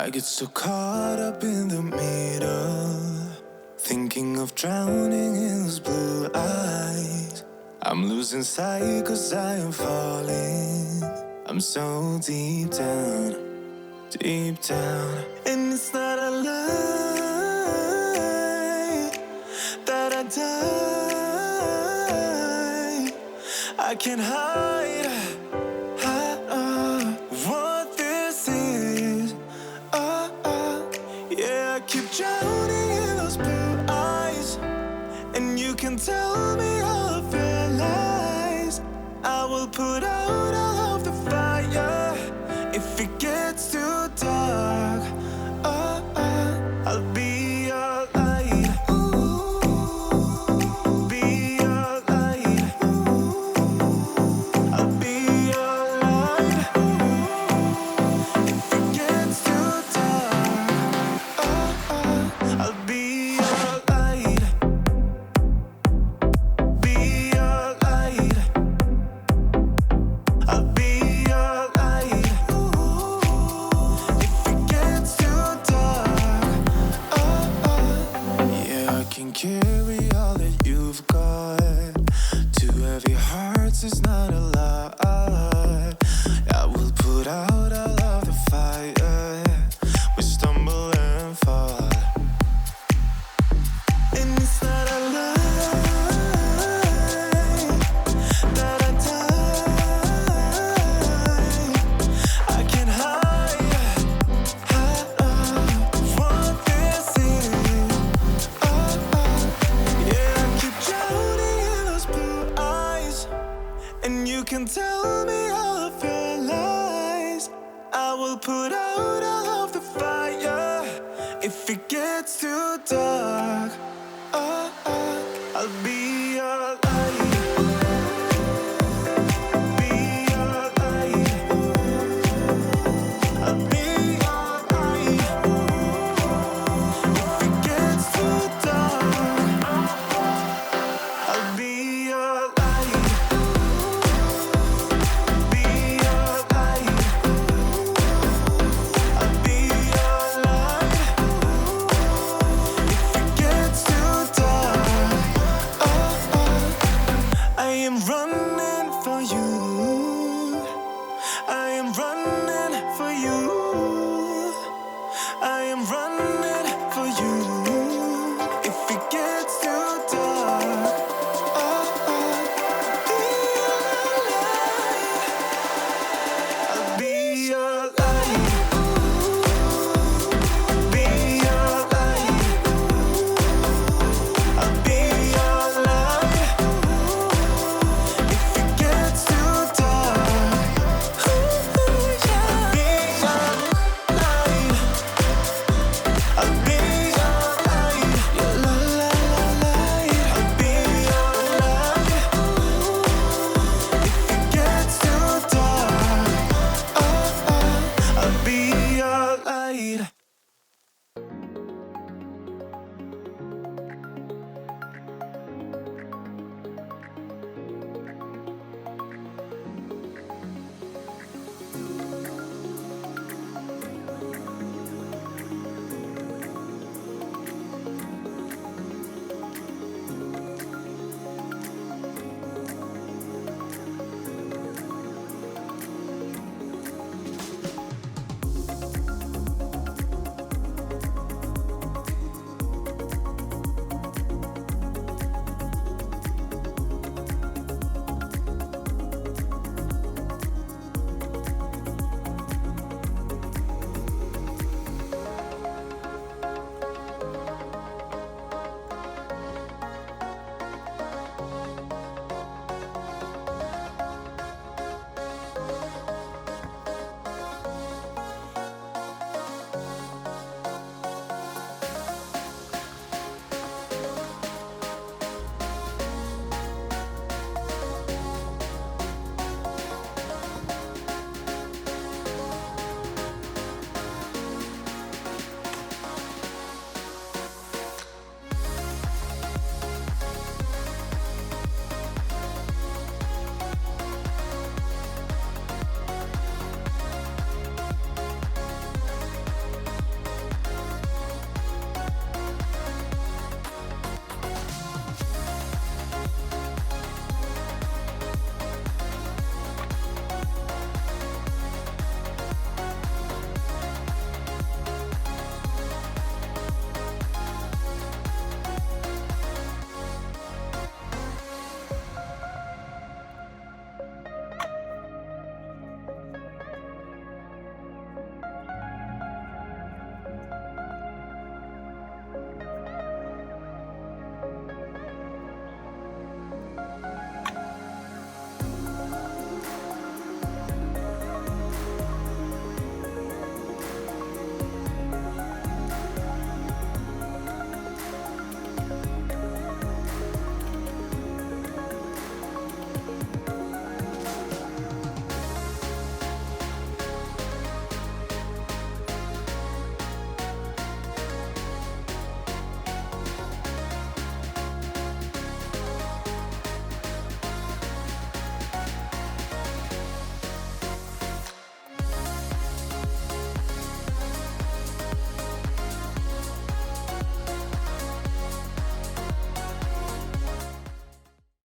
I get so caught up in the middle, thinking of drowning in those blue eyes. I'm losing sight 'cause I am falling. I'm so deep down, deep down. And it's not a lie that I die. I can't hide what this is. Yeah, I keep drowning in those blue eyes, and you can tell me all of your lies. I will put out all of the fire if it gets too dark. I'll be your light. Be your light. I'll be your light. If it gets too dark, I'll be your light. Be your light. I'll be your light. If it gets too dark, yeah, I can carry all that you've got. Two heavy hearts is not a lot. I will put out all of the fire. We stumble and fall. And it's not a lie that I die. I can't hide what this is. Yeah, I keep drowning in those blue eyes, and you can tell me all of your lies. I will put out all of the fire if it gets too dark. I'll be your light.